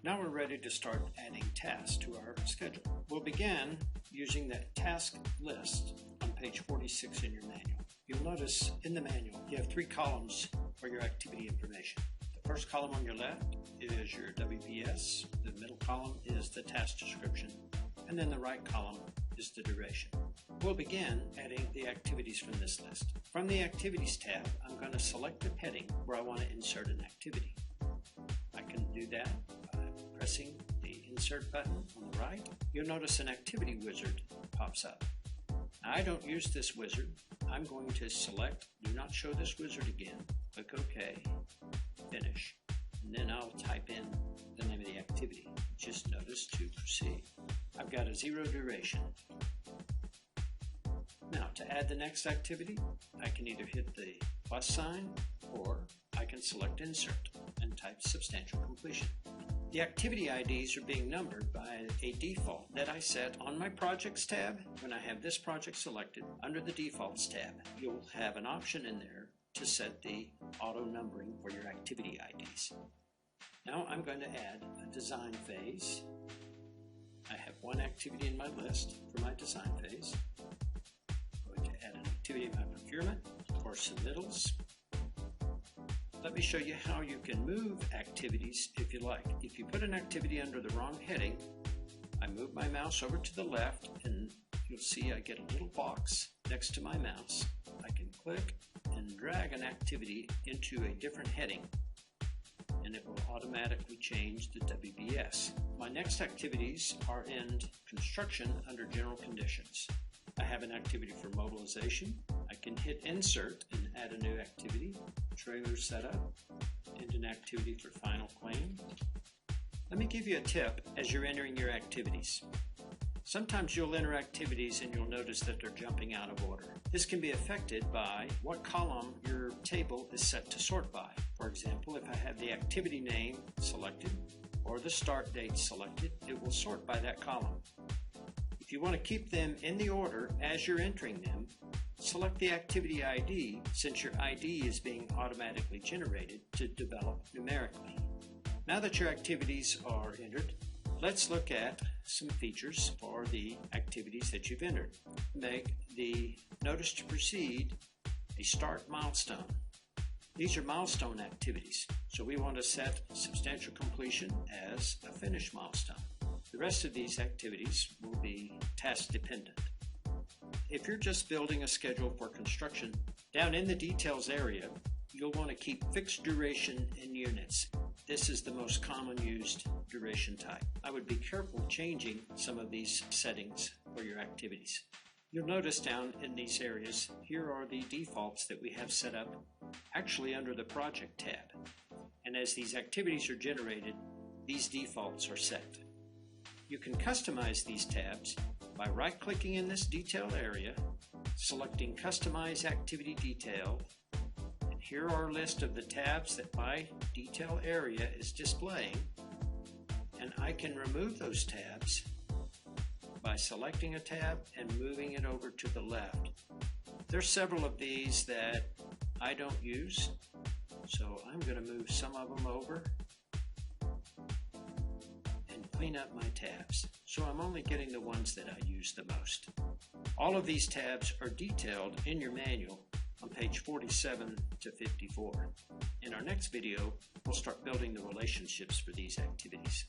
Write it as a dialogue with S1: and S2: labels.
S1: Now we're ready to start adding tasks to our schedule. We'll begin using the task list on page 46 in your manual. You'll notice in the manual you have 3 columns for your activity information. The first column on your left is your WPS, the middle column is the task description, and then the right column is the duration. We'll begin adding the activities from this list. From the Activities tab, I'm going to select the heading where I want to insert an activity. I can do that by pressing the Insert button on the right. You'll notice an activity wizard pops up. Now, I don't use this wizard. I'm going to select Do Not Show This Wizard again, click OK, Finish, and then I'll type in the name of the activity. Just notice to proceed. I've got a 0 duration. Now, to add the next activity, I can either hit the plus sign or I can select Insert and type Substantial Completion. The activity IDs are being numbered by a default that I set on my Projects tab. When I have this project selected, under the Defaults tab, you'll have an option in there to set the auto numbering for your activity IDs. Now I'm going to add a design phase. I have one activity in my list for my design phase. I'm going to add an activity in my procurement for submittals. Let me show you how you can move activities if you like. If you put an activity under the wrong heading, I move my mouse over to the left and you'll see I get a little box next to my mouse. I can click and drag an activity into a different heading and it will automatically change the WBS. My next activities are in construction under general conditions. I have an activity for mobilization. I can hit Insert and add a new activity, trailer setup, and an activity for final claim. Let me give you a tip as you're entering your activities. Sometimes you'll enter activities and you'll notice that they're jumping out of order. This can be affected by what column your table is set to sort by. For example, if I have the activity name selected or the start date selected, it will sort by that column. If you want to keep them in the order as you're entering them, select the activity ID since your ID is being automatically generated to develop numerically. Now that your activities are entered, let's look at some features for the activities that you've entered. Make the Notice to Proceed a start milestone. These are milestone activities, so we want to set substantial completion as a finish milestone. The rest of these activities will be task dependent. If you're just building a schedule for construction, down in the details area, you'll want to keep fixed duration in units. This is the most common used duration type. I would be careful changing some of these settings for your activities. You'll notice down in these areas, here are the defaults that we have set up actually under the Project tab. And as these activities are generated, these defaults are set. You can customize these tabs by right-clicking in this detail area, selecting Customize Activity Detail, and here are a list of the tabs that my detail area is displaying, and I can remove those tabs by selecting a tab and moving it over to the left. There's several of these that I don't use, so I'm going to move some of them over and clean up my tabs. So I'm only getting the ones that I use the most. All of these tabs are detailed in your manual on page 47 to 54. In our next video, we'll start building the relationships for these activities.